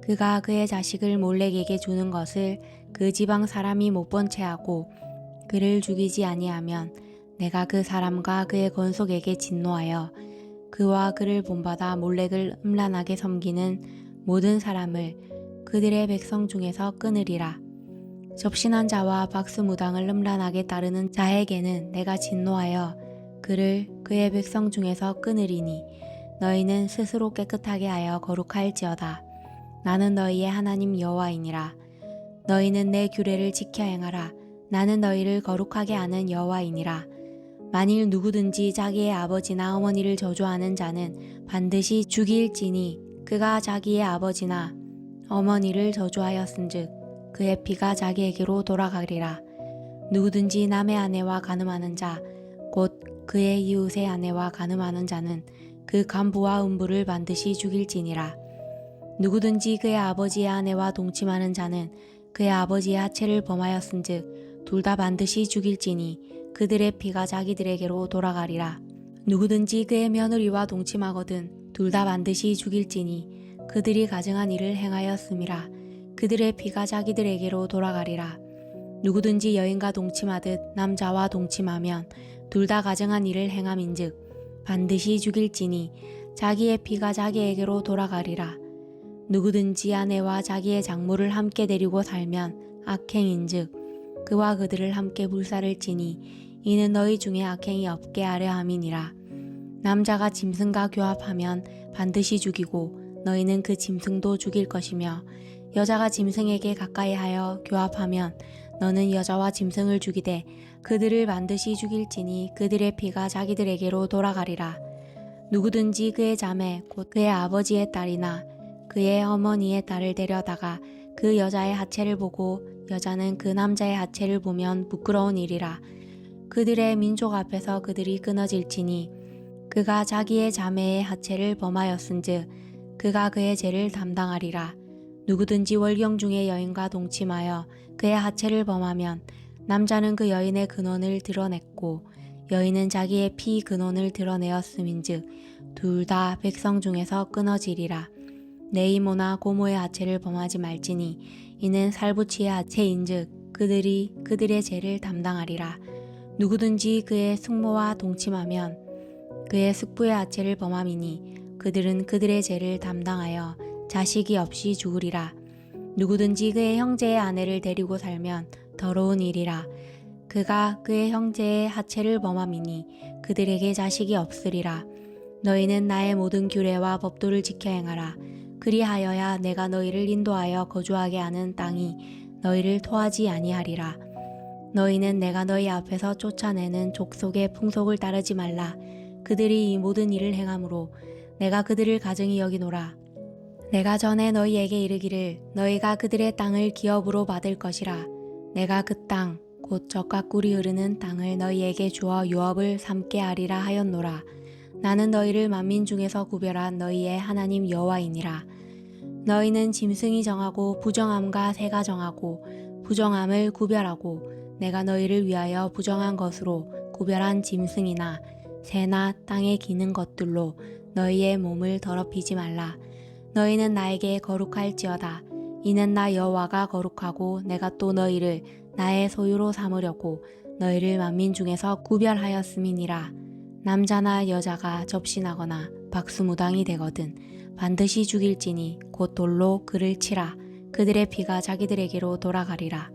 그가 그의 자식을 몰렉에게 주는 것을 그 지방 사람이 못 본 채 하고 그를 죽이지 아니하면 내가 그 사람과 그의 건속에게 진노하여 그와 그를 본받아 몰렉을 음란하게 섬기는 모든 사람을 그들의 백성 중에서 끊으리라. 접신한 자와 박수무당을 음란하게 따르는 자에게는 내가 진노하여 그를 그의 백성 중에서 끊으리니 너희는 스스로 깨끗하게 하여 거룩할지어다. 나는 너희의 하나님 여호와이니라. 너희는 내 규례를 지켜 행하라. 나는 너희를 거룩하게 하는 여호와이니라. 만일 누구든지 자기의 아버지나 어머니를 저주하는 자는 반드시 죽일지니 그가 자기의 아버지나 어머니를 저주하였은즉 그의 피가 자기에게로 돌아가리라. 누구든지 남의 아내와 간음하는 자 곧 그의 이웃의 아내와 간음하는 자는 그 간부와 음부를 반드시 죽일지니라. 누구든지 그의 아버지의 아내와 동침하는 자는 그의 아버지의 하체를 범하였은즉 둘 다 반드시 죽일지니 그들의 피가 자기들에게로 돌아가리라. 누구든지 그의 며느리와 동침하거든 둘 다 반드시 죽일지니 그들이 가증한 일을 행하였음이라. 그들의 피가 자기들에게로 돌아가리라. 누구든지 여인과 동침하듯 남자와 동침하면 둘 다 가증한 일을 행함인즉 반드시 죽일지니 자기의 피가 자기에게로 돌아가리라. 누구든지 아내와 자기의 장모를 함께 데리고 살면 악행인즉 그와 그들을 함께 불살을지니 이는 너희 중에 악행이 없게 하려 함이니라. 남자가 짐승과 교합하면 반드시 죽이고 너희는 그 짐승도 죽일 것이며 여자가 짐승에게 가까이하여 교합하면 너는 여자와 짐승을 죽이되 그들을 반드시 죽일지니 그들의 피가 자기들에게로 돌아가리라. 누구든지 그의 자매 곧 그의 아버지의 딸이나 그의 어머니의 딸을 데려다가 그 여자의 하체를 보고 여자는 그 남자의 하체를 보면 부끄러운 일이라. 그들의 민족 앞에서 그들이 끊어질지니 그가 자기의 자매의 하체를 범하였은즉 그가 그의 죄를 담당하리라. 누구든지 월경 중에 여인과 동침하여 그의 하체를 범하면 남자는 그 여인의 근원을 드러냈고 여인은 자기의 피 근원을 드러내었음인즉 둘 다 백성 중에서 끊어지리라. 내 이모나 고모의 하체를 범하지 말지니 이는 살부치의 하체인즉 그들이 그들의 죄를 담당하리라. 누구든지 그의 숙모와 동침하면 그의 숙부의 하체를 범함이니 그들은 그들의 죄를 담당하여 자식이 없이 죽으리라. 누구든지 그의 형제의 아내를 데리고 살면 더러운 일이라. 그가 그의 형제의 하체를 범함이니 그들에게 자식이 없으리라. 너희는 나의 모든 규례와 법도를 지켜 행하라. 그리하여야 내가 너희를 인도하여 거주하게 하는 땅이 너희를 토하지 아니하리라. 너희는 내가 너희 앞에서 쫓아내는 족속의 풍속을 따르지 말라. 그들이 이 모든 일을 행함으로 내가 그들을 가증히 여기노라. 내가 전에 너희에게 이르기를 너희가 그들의 땅을 기업으로 받을 것이라. 내가 그 땅 곧 젖과 꿀이 흐르는 땅을 너희에게 주어 유업을 삼게 하리라 하였노라. 나는 너희를 만민 중에서 구별한 너희의 하나님 여호와이니라. 너희는 짐승이 정하고 부정함과 새가 정하고 부정함을 구별하고 내가 너희를 위하여 부정한 것으로 구별한 짐승이나 새나 땅에 기는 것들로 너희의 몸을 더럽히지 말라. 너희는 나에게 거룩할지어다. 이는 나 여호와가 거룩하고 내가 또 너희를 나의 소유로 삼으려고 너희를 만민 중에서 구별하였음이니라. 남자나 여자가 접신하거나 박수무당이 되거든 반드시 죽일지니 곧 돌로 그를 치라. 그들의 피가 자기들에게로 돌아가리라.